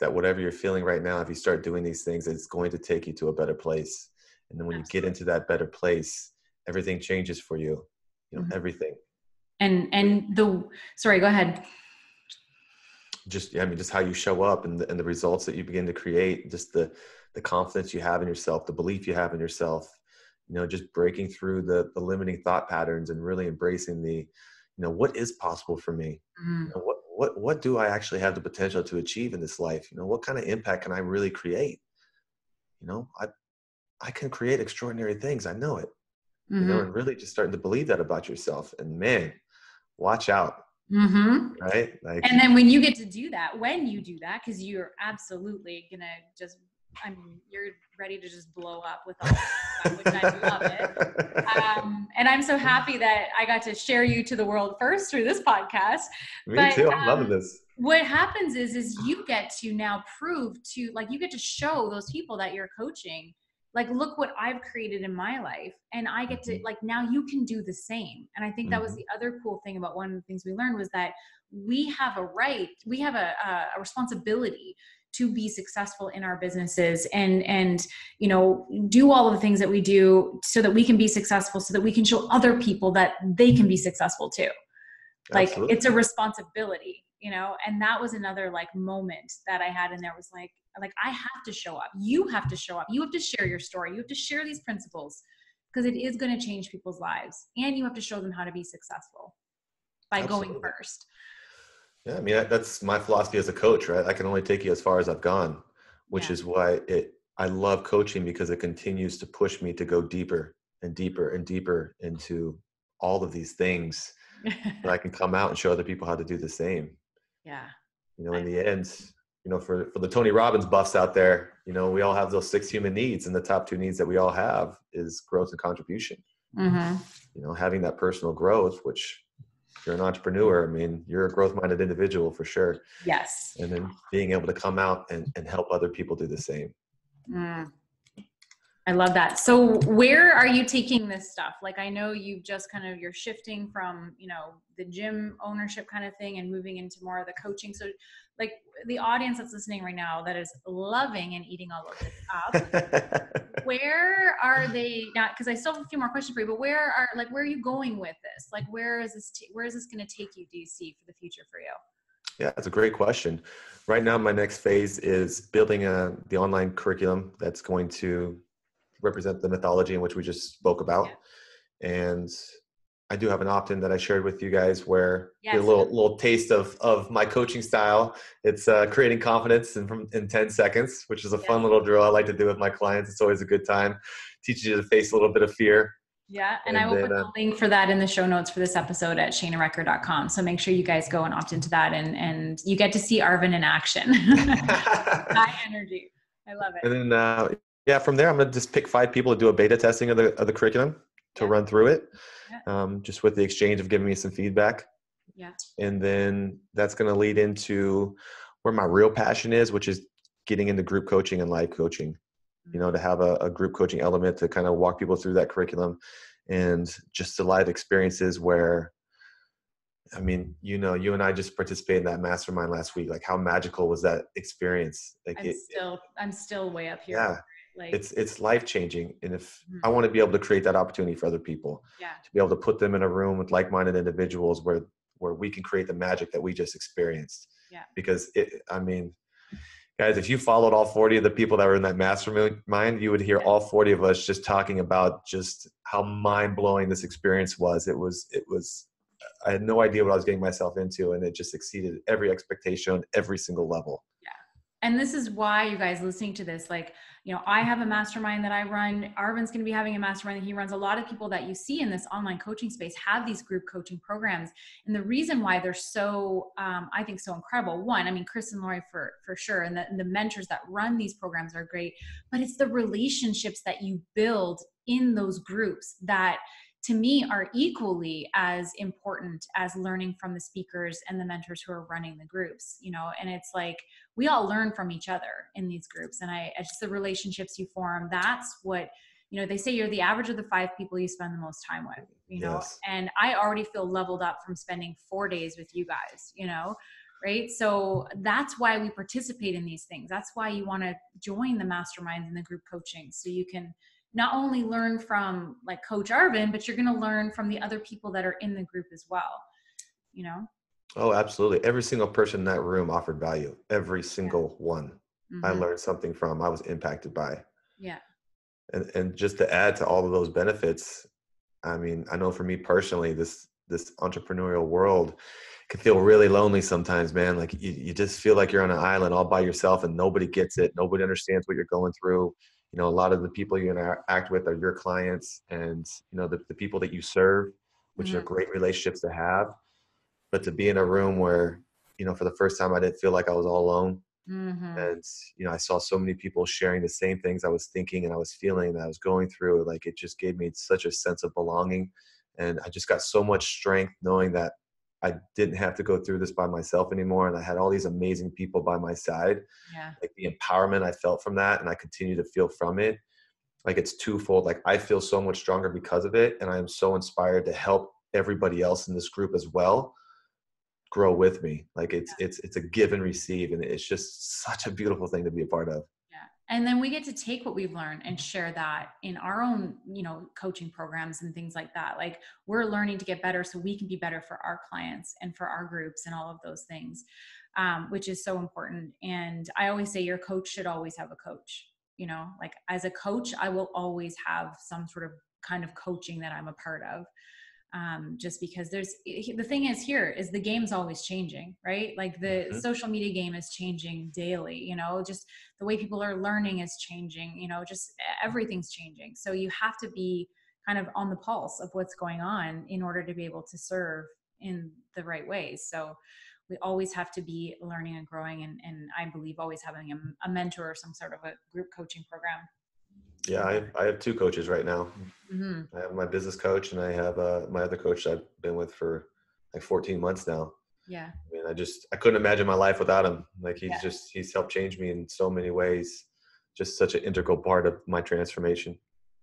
whatever you're feeling right now, if you start doing these things, it's going to take you to a better place. And then when you get into that better place, everything changes for you, everything. Sorry, go ahead. Just how you show up and the results that you begin to create, just the confidence you have in yourself, the belief you have in yourself, just breaking through the limiting thought patterns and really embracing what is possible for me? What do I actually have the potential to achieve in this life? What kind of impact can I really create? I can create extraordinary things. I know it, and really just starting to believe that about yourself. And man, watch out. Right. And then when you get to do that, because you're absolutely going to you're ready to just blow up with all that, which I love it. And I'm so happy that I got to share you to the world first through this podcast. Me too. I'm loving this. What happens is you get to now prove to, like, you get to show those people that you're coaching, like, look what I've created in my life. And I get to, like, now you can do the same. And I think that was the other cool thing about one of the things we learned was that we have a responsibility to be successful in our businesses and do all of the things that we do so that we can be successful, so that we can show other people that they can be successful too. Like, Absolutely. It's a responsibility. and that was another like moment that I had in there was like, I have to show up. You have to show up. You have to share your story. You have to share these principles because it is going to change people's lives. And you have to show them how to be successful by Absolutely. going first. Yeah. I mean, that's my philosophy as a coach, right? I can only take you as far as I've gone, which is why I love coaching, because it continues to push me to go deeper and deeper and deeper into all of these things that I can come out and show other people how to do the same. Yeah. In the end, for the Tony Robbins buffs out there, we all have those 6 human needs, and the top 2 needs that we all have is growth and contribution. Mm-hmm. Having that personal growth, which if you're an entrepreneur, I mean, you're a growth-minded individual for sure. Yes. And then being able to come out and help other people do the same. I love that. So where are you taking this stuff? Like, I know you've just you're shifting from, the gym ownership kind of thing and moving into more of the coaching. So like the audience that's listening right now that is loving and eating all of this up, where are they now? Cause I still have a few more questions for you, but where are you going with this? Like, where is this going to take you, do you see, for the future for you? Yeah, that's a great question. Right now, my next phase is building the online curriculum that's going to represent the mythology in which we just spoke about. Yeah. And I do have an opt-in that I shared with you guys where get a little taste of my coaching style. It's creating confidence in 10 seconds, which is a fun little drill I like to do with my clients. It's always a good time. Teaches you to face a little bit of fear. Yeah. And I will put the link for that in the show notes for this episode at shanarecker.com. So make sure you guys go and opt into that and you get to see Arvin in action. High energy. I love it. And then, from there, I'm going to just pick 5 people to do a beta testing of the curriculum to run through it. Just with the exchange of giving me some feedback. Yeah. And then that's going to lead into where my real passion is, which is getting into group coaching and live coaching, to have a group coaching element to kind of walk people through that curriculum and just the live experiences where, I mean, you and I just participated in that mastermind last week. Like, how magical was that experience? Like, I'm still way up here. Yeah. Like, it's life-changing. And if I want to be able to create that opportunity for other people, to be able to put them in a room with like-minded individuals where we can create the magic that we just experienced. Yeah. Because guys, if you followed all 40 of the people that were in that mastermind, you would hear all 40 of us just talking about just how mind-blowing this experience was. It was, I had no idea what I was getting myself into, and it just exceeded every expectation on every single level. Yeah. And this is why you guys listening to this, I have a mastermind that I run. Arvin's going to be having a mastermind that he runs. A lot of people that you see in this online coaching space have these group coaching programs. And the reason why they're so, I think, so incredible. One, I mean, Chris and Lori for sure. And the mentors that run these programs are great, but it's the relationships that you build in those groups that, to me, are equally as important as learning from the speakers and the mentors who are running the groups, and it's like, we all learn from each other in these groups. And it's the relationships you form. That's what, they say you're the average of the 5 people you spend the most time with, Yes. And I already feel leveled up from spending 4 days with you guys, right? So that's why we participate in these things. That's why you want to join the masterminds and the group coaching. So you can not only learn from like Coach Arvin, but you're going to learn from the other people that are in the group as well, Oh, absolutely. Every single person in that room offered value. Every single one. I learned something from, I was impacted by. Yeah. And just to add to all of those benefits, I mean, I know for me personally, this entrepreneurial world can feel really lonely sometimes, man. Like you just feel like you're on an island all by yourself and nobody gets it. Nobody understands what you're going through. A lot of the people you interact with are your clients and, the people that you serve, which are great relationships to have. But to be in a room where, for the first time, I didn't feel like I was all alone. And, I saw so many people sharing the same things I was thinking and I was feeling and I was going through. Like, it just gave me such a sense of belonging. And I just got so much strength knowing that I didn't have to go through this by myself anymore. And I had all these amazing people by my side. Yeah. Like, the empowerment I felt from that, and I continue to feel from it. Like, it's twofold. Like, I feel so much stronger because of it. And I am so inspired to help everybody else in this group as well grow with me. Like, it's a give and receive. And it's just such a beautiful thing to be a part of. Yeah. And then we get to take what we've learned and share that in our own, coaching programs and things like that. Like, we're learning to get better so we can be better for our clients and for our groups and all of those things, which is so important. And I always say your coach should always have a coach. Like, as a coach, I will always have some sort of kind of coaching that I'm a part of. Just because the thing is, here is the game's always changing, right? Like, the social media game is changing daily, just the way people are learning is changing, just everything's changing. So you have to be kind of on the pulse of what's going on in order to be able to serve in the right ways. So we always have to be learning and growing. And I believe always having a mentor or some sort of a group coaching program. Yeah, I have two coaches right now. Mm-hmm. I have my business coach, and I have my other coach I've been with for like 14 months now. Yeah. I mean, I couldn't imagine my life without him. Like, he's helped change me in so many ways. Just such an integral part of my transformation.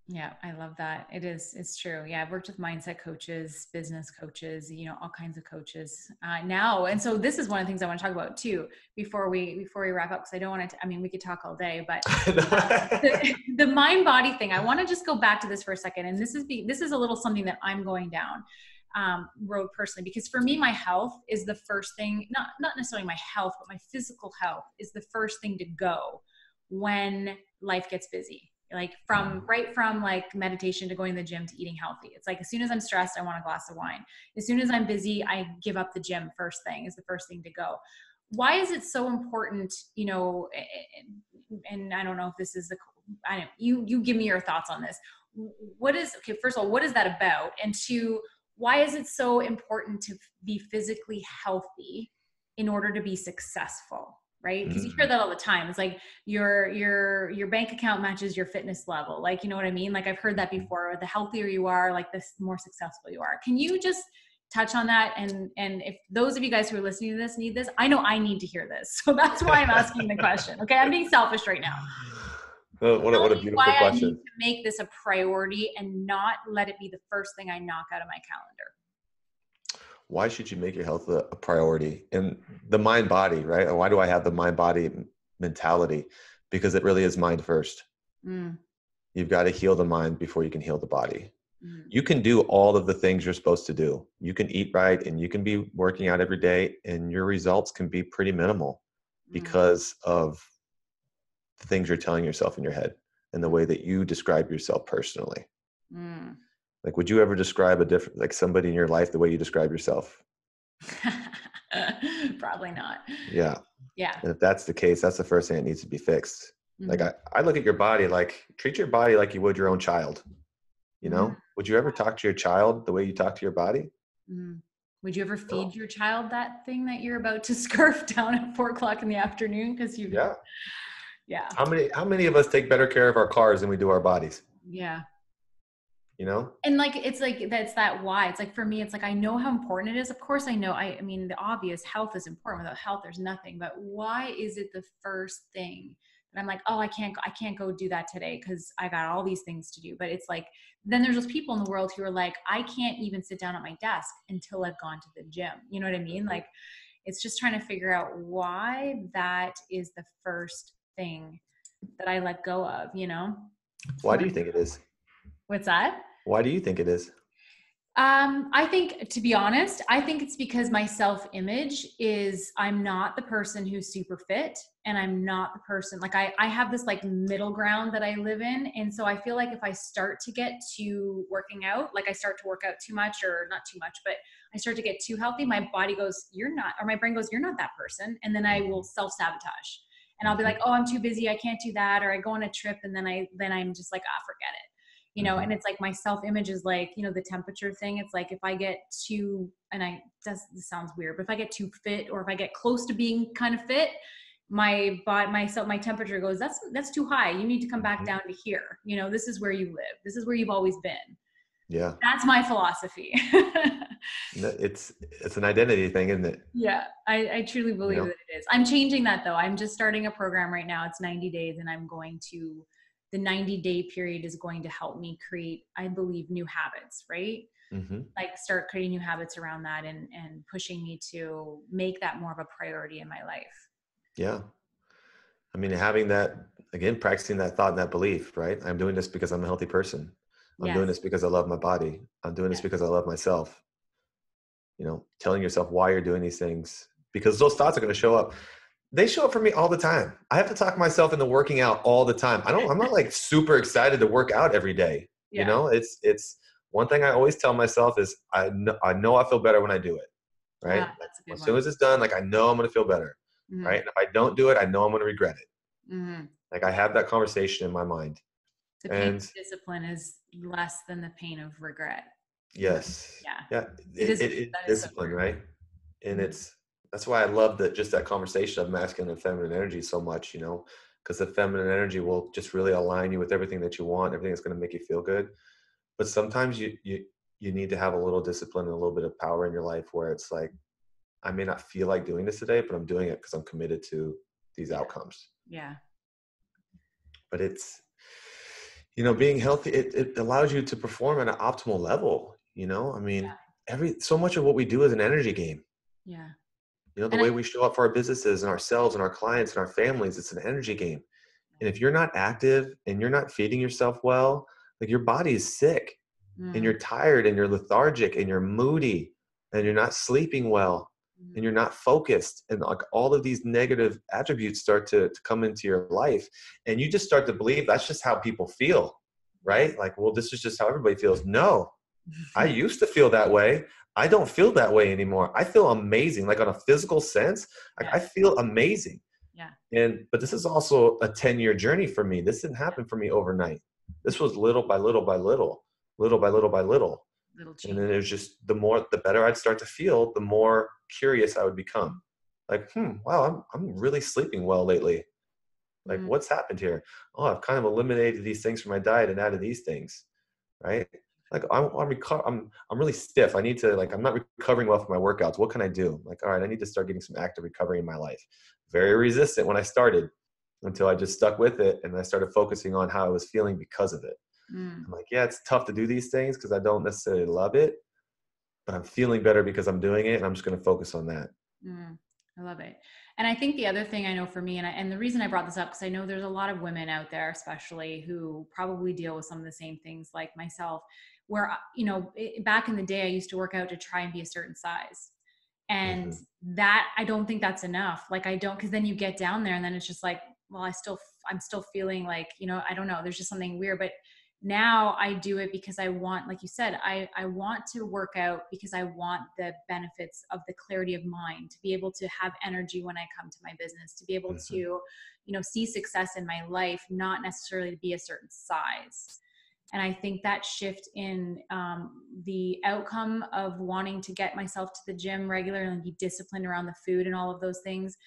Yeah, I love that. It's true. Yeah, I've worked with mindset coaches, business coaches, all kinds of coaches now. And so this is one of the things I want to talk about too, before we wrap up, because I don't want to, we could talk all day, but the mind body thing, I want to just go back to this for a second. And this is a little something that I'm going down road personally, because for me, my health is the first thing, not necessarily my health, but my physical health is the first thing to go when life gets busy. Like, from like meditation to going to the gym to eating healthy. It's like, as soon as I'm stressed, I want a glass of wine. As soon as I'm busy, I give up the gym. First thing is the first thing to go. Why is it so important? And I don't know if this is you give me your thoughts on this. First of all, what is that about? And two, why is it so important to be physically healthy in order to be successful? Right? Because you hear that all the time. It's like your bank account matches your fitness level. Like, you know what I mean? Like, I've heard that before. The healthier you are, like, the more successful you are. Can you just touch on that? And if those of you guys who are listening to this need this, I know I need to hear this. So that's why I'm asking the question. Okay. I'm being selfish right now. What a beautiful question. I need to make this a priority and not let it be the first thing I knock out of my calendar. Why should you make your health a priority? And the mind body, right? Why do I have the mind body mentality? Because it really is mind first. You've got to heal the mind before you can heal the body. You can do all of the things you're supposed to do. You can eat right, and you can be working out every day, and your results can be pretty minimal because of the things you're telling yourself in your head and the way that you describe yourself personally. Like, would you ever describe somebody in your life the way you describe yourself? Probably not. Yeah. Yeah. And if that's the case, that's the first thing that needs to be fixed. Like, I look at your body, like, treat your body like you would your own child. Would you ever talk to your child the way you talk to your body? Would you ever feed your child that thing that you're about to scarf down at 4:00 in the afternoon? Yeah. How many of us take better care of our cars than we do our bodies? Yeah. And like, it's like, that's that why. It's like, for me, it's like, I know how important it is. Of course I know, I mean, the obvious, health is important. Without health, there's nothing. But why is it the first thing that I'm like, oh, I can't go do that today because I got all these things to do? But it's like, then there's those people in the world who are like, I can't even sit down at my desk until I've gone to the gym. You know what I mean? Like, it's just trying to figure out why that is the first thing that I let go of, Why do you think it is? What's that? Why do you think it is? I think, to be honest, I think it's because my self-image is, I'm not the person who's super fit, and I'm not the person, like, I have this like middle ground that I live in. And so I feel like if I start to get to working out, like I start to work out too much, or not too much, but I start to get too healthy, my body goes, you're not, or my brain goes, you're not that person. And then I will self-sabotage, and I'll be like, oh, I'm too busy, I can't do that. Or I go on a trip, and then I'm just like, forget it. And it's like, my self-image is like, the temperature thing. It's like, if I get too, this sounds weird, but if I get too fit, or if I get close to being kind of fit, my temperature goes, that's too high. You need to come back down to here. This is where you live. This is where you've always been. Yeah. That's my philosophy. It's an identity thing, isn't it? Yeah. I truly believe that it is. I'm changing that though. I'm just starting a program right now. It's 90 days, and the 90-day period is going to help me create, I believe, new habits, right? Like, start creating new habits around that, and pushing me to make that more of a priority in my life. Yeah. I mean, having that again, practicing that thought and that belief, right? I'm doing this because I'm a healthy person. I'm doing Yes. this because I love my body. I'm doing this Yes. because I love myself. Telling yourself why you're doing these things, because those thoughts are going to show up. They show up for me all the time. I have to talk myself into working out all the time. I'm not like super excited to work out every day. Yeah. It's one thing I always tell myself is I know I feel better when I do it. Right. That's a good As soon one. as it's done, like I know I'm going to feel better. Mm-hmm. Right. And if I don't do it, I know I'm going to regret it. Mm-hmm. Like I have that conversation in my mind. The pain And of discipline is less than the pain of regret. yes. Yeah. Yeah. It is. It That is so discipline, true. right? And Mhm. that's why I love that conversation of masculine and feminine energy so much, because the feminine energy will just really align you with everything that you want, everything that's going to make you feel good. But sometimes you need to have a little discipline and a little bit of power in your life where it's like, I may not feel like doing this today, but I'm doing it because I'm committed to these Yeah. outcomes. Yeah. But it's, being healthy, it allows you to perform at an optimal level. I mean, so much of what we do is an energy game. Yeah. The And I, way we show up for our businesses and ourselves and our clients and our families, it's an energy game. And if you're not active and you're not feeding yourself well, like your body is sick and mm, you're tired and you're lethargic and you're moody and you're not sleeping well and you're not focused, and like all of these negative attributes start to come into your life, and you just start to believe that's just how people feel, right? Like, well, this is just how everybody feels. No, I used to feel that way. I don't feel that way anymore. I feel amazing. Like on a physical sense, like I feel amazing. yeah. But this is also a 10-year journey for me. This didn't happen for me overnight. This was little by little by little, little by little by little. Little And change. then it was just the better I'd start to feel, the more curious I would become. Like, wow, I'm really sleeping well lately. Like, Mm, what's happened here? Oh, I've kind of eliminated these things from my diet and added these things, right? Like I'm really stiff. I need to, like, I'm not recovering well from my workouts. What can I do? Like, all right, I need to start getting some active recovery in my life. Very resistant when I started, until I just stuck with it and I started focusing on how I was feeling because of it. mm, I'm like, yeah, it's tough to do these things because I don't necessarily love it, but I'm feeling better because I'm doing it, and I'm just going to focus on that. mm. I love it. And I think the other thing I know for me, and the reason I brought this up, because I know there's a lot of women out there, especially, who probably deal with some of the same things like myself, where, back in the day, I used to work out to try and be a certain size. And Hmm. that, I don't think that's enough. Like, I don't, because then you get down there and then it's just like, well, I'm still feeling like, I don't know, there's just something weird. But now I do it because I want, like you said, I want to work out because I want the benefits of the clarity of mind, to be able to have energy when I come to my business, to be able Hmm. to, see success in my life, not necessarily to be a certain size. And I think that shift in the outcome of wanting to get myself to the gym regularly and be disciplined around the food and all of those things,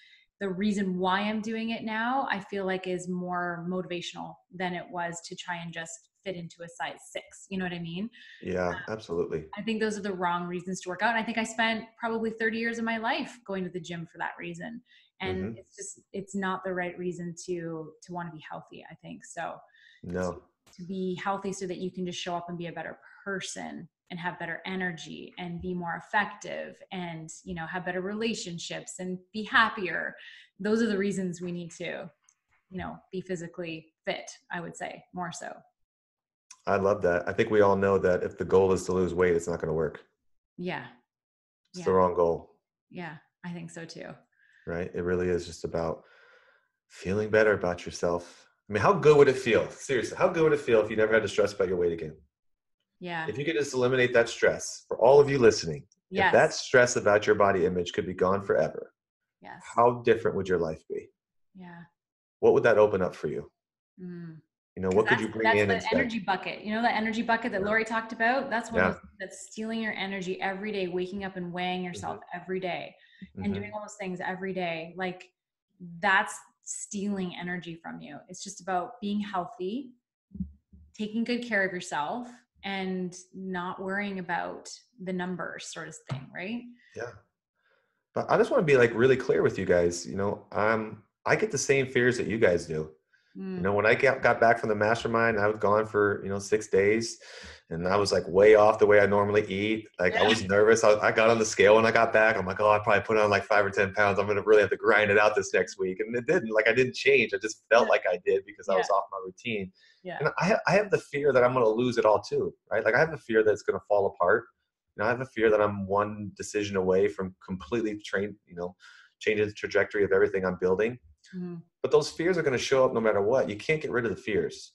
the reason why I'm doing it now, I feel like, is more motivational than it was to try and just fit into a size 6. You know what I mean? Yeah, absolutely. I think those are the wrong reasons to work out. And I think I spent probably 30 years of my life going to the gym for that reason. And Hmm. it's not the right reason to want to be healthy, I think. So No, to be healthy so that you can just show up and be a better person and have better energy and be more effective and, have better relationships and be happier. Those are the reasons we need to, be physically fit, I would say, more so. I love that. I think we all know that if the goal is to lose weight, it's not going to work. Yeah. It's the Yeah. wrong goal, Yeah. I think so too. right? It really is just about feeling better about yourself. I mean, how good would it feel? Seriously, how good would it feel if you never had to stress about your weight again? Yeah. If you could just eliminate that stress, for all of you listening, if that Yes. stress about your body image could be gone forever, Yes. how different would your life be? Yeah. What would that open up for you? Mm. What Because could you bring that's in the instead? energy bucket. That energy bucket that Yeah. Lori talked about. That's one of Yeah. those, that's stealing your energy every day, waking up and weighing yourself Hmm. every day and doing Hmm. all those things every day. Like, that's stealing energy from you. It's just about being healthy, taking good care of yourself, and not worrying about the numbers, sort of thing, right? Yeah. But I just want to be like really clear with you guys. I get the same fears that you guys do. You know, when I got back from the mastermind, I was gone for, 6 days, and I was like way off the way I normally eat. Like I was nervous. I got on the scale when I got back. I'm like, oh, I probably put on like 5 or 10 pounds. I'm going to really have to grind it out this next week. And it didn't. Like I didn't change. I just felt like I did because I was off my routine. Yeah. And I have the fear that I'm going to lose it all too, right? Like I have the fear that it's going to fall apart. I have a fear that I'm one decision away from completely changing the trajectory of everything I'm building. But those fears are going to show up no matter what. You can't get rid of the fears.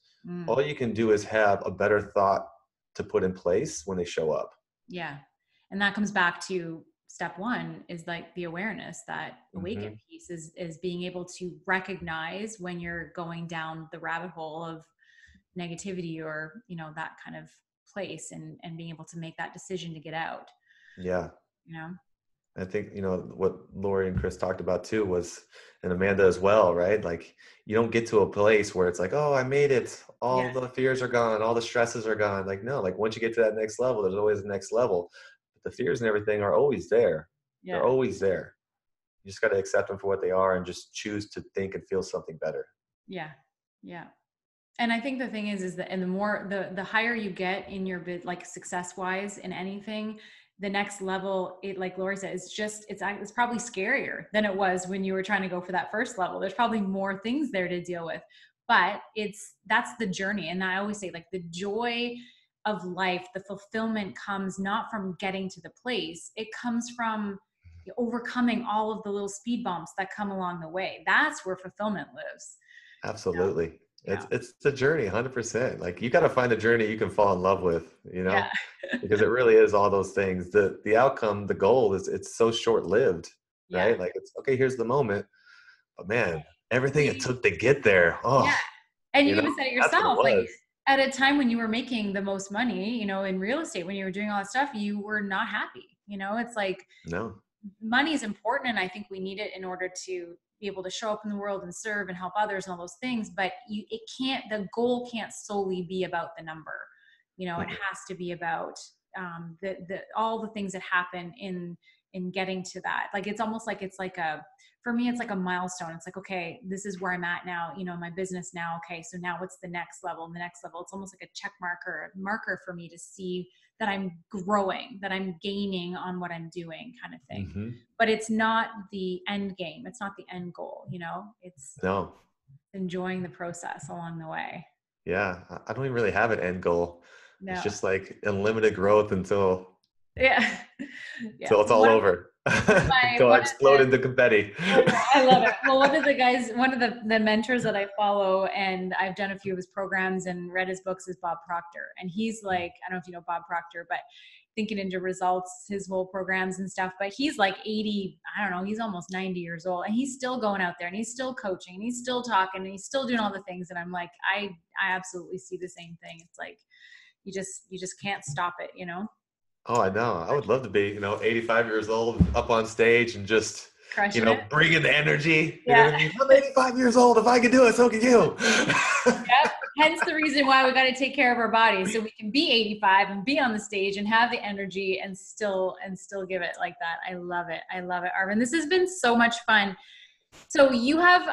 All you can do is have a better thought to put in place when they show up. Yeah. And that comes back to step one, is like the awareness, that awaken piece is being able to recognize when you're going down the rabbit hole of negativity or, that kind of place, and being able to make that decision to get out. Yeah. I think, what Lori and Chris talked about too was, and Amanda as well, right? Like you don't get to a place where it's like, oh, I made it. All the fears are gone. All the stresses are gone. Like, no, like once you get to that next level, there's always a next level. But the fears and everything are always there. Yeah. They're always there. You just got to accept them for what they are and just choose to think and feel something better. Yeah. Yeah. And I think the thing is that, and the more, the higher you get in your bit, like success wise in anything, the next level, it, like Lori said, it's probably scarier than it was when you were trying to go for that first level. There's probably more things there to deal with, but that's the journey. And I always say, like, the joy of life, the fulfillment comes not from getting to the place. It comes from overcoming all of the little speed bumps that come along the way. That's where fulfillment lives. Absolutely. It's the journey, 100%. Like you got to find a journey you can fall in love with, because it really is all those things. The outcome, the goal it's so short lived, right? Like it's okay. Here's the moment, but man, everything it took to get there. Oh, yeah. And you even said it yourself, like at a time when you were making the most money, in real estate, when you were doing all that stuff, you were not happy. It's like, no, money is important. And I think we need it in order to be able to show up in the world and serve and help others and all those things. But the goal can't solely be about the number. It has to be about all the things that happen in getting to that. Like, it's almost like for me, it's like a milestone. It's like, okay, this is where I'm at now, my business now. Okay. So now what's the next level? And the next level, it's almost like a check marker for me to see that I'm growing, that I'm gaining on what I'm doing, kind of thing. But it's not the end game. It's not the end goal. It's enjoying the process along the way. Yeah. I don't even really have an end goal. No. It's just like unlimited growth until it's all over. Until I explode into confetti. I love it. Well, one of the mentors that I follow, and I've done a few of his programs and read his books, is Bob Proctor. And he's like, I don't know if you know Bob Proctor, but Thinking into Results, his whole programs and stuff. But he's like 80, I don't know, he's almost 90 years old, and he's still going out there, and he's still coaching, and he's still talking, and he's still doing all the things. And I'm like, I absolutely see the same thing. It's like, you just can't stop it, Oh, I know. I would love to be, 85 years old, up on stage and just, bring in the energy. You know what I mean? I'm 85 years old. If I can do it, so can you. Yep. Hence the reason why we got to take care of our bodies, so we can be 85 and be on the stage and have the energy and still give it like that. I love it. I love it, Arvin. This has been so much fun. So you have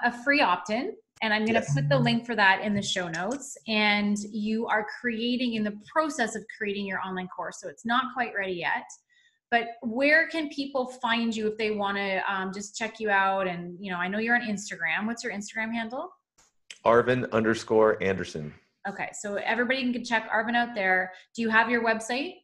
a free opt-in, and I'm going to put the link for that in the show notes. And you are in the process of creating your online course. So it's not quite ready yet, but where can people find you if they want to just check you out? And, I know you're on Instagram. What's your Instagram handle? Arvin_Anderson. Okay. So everybody can check Arvin out there. Do you have your website?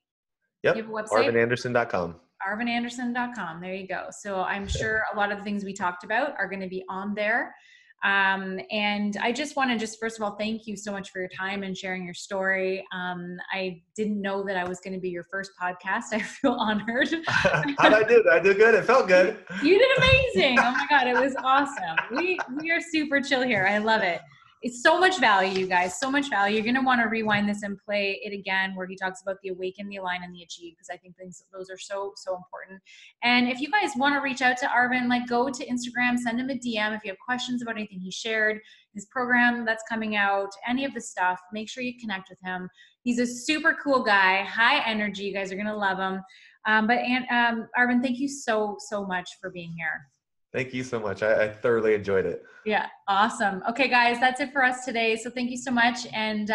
Yep. Do you have a website? ArvinAnderson.com. ArvinAnderson.com. There you go. So I'm sure a lot of the things we talked about are going to be on there. And I just want to first of all, thank you so much for your time and sharing your story. I didn't know that I was going to be your first podcast. I feel honored. How'd I do? Did I do good? It felt good. You did amazing. Oh my God. It was awesome. We are super chill here. I love it. It's so much value, you guys, so much value. You're going to want to rewind this and play it again, where he talks about the awaken, the align, and the achieve, because I think those are so, so important. And if you guys want to reach out to Arvin, go to Instagram, send him a DM if you have questions about anything he shared, his program that's coming out, any of the stuff. Make sure you connect with him. He's a super cool guy, high energy. You guys are going to love him. Arvin, thank you so, so much for being here. Thank you so much. I thoroughly enjoyed it. Yeah. Awesome. Okay, guys, that's it for us today. So thank you so much. And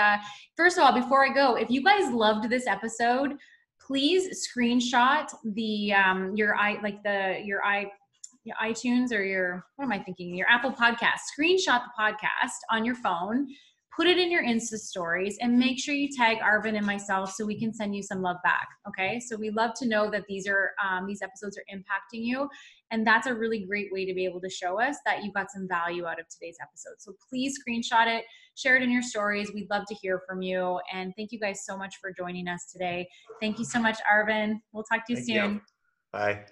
first of all, before I go, if you guys loved this episode, please screenshot the your iTunes or your Apple podcast. Screenshot the podcast on your phone, put it in your Insta stories, and make sure you tag Arvin and myself so we can send you some love back. Okay. So we love to know that these episodes are impacting you. And that's a really great way to be able to show us that you got some value out of today's episode. So please screenshot it, share it in your stories. We'd love to hear from you. And thank you guys so much for joining us today. Thank you so much, Arvin. We'll talk to you Thank soon. you. Bye.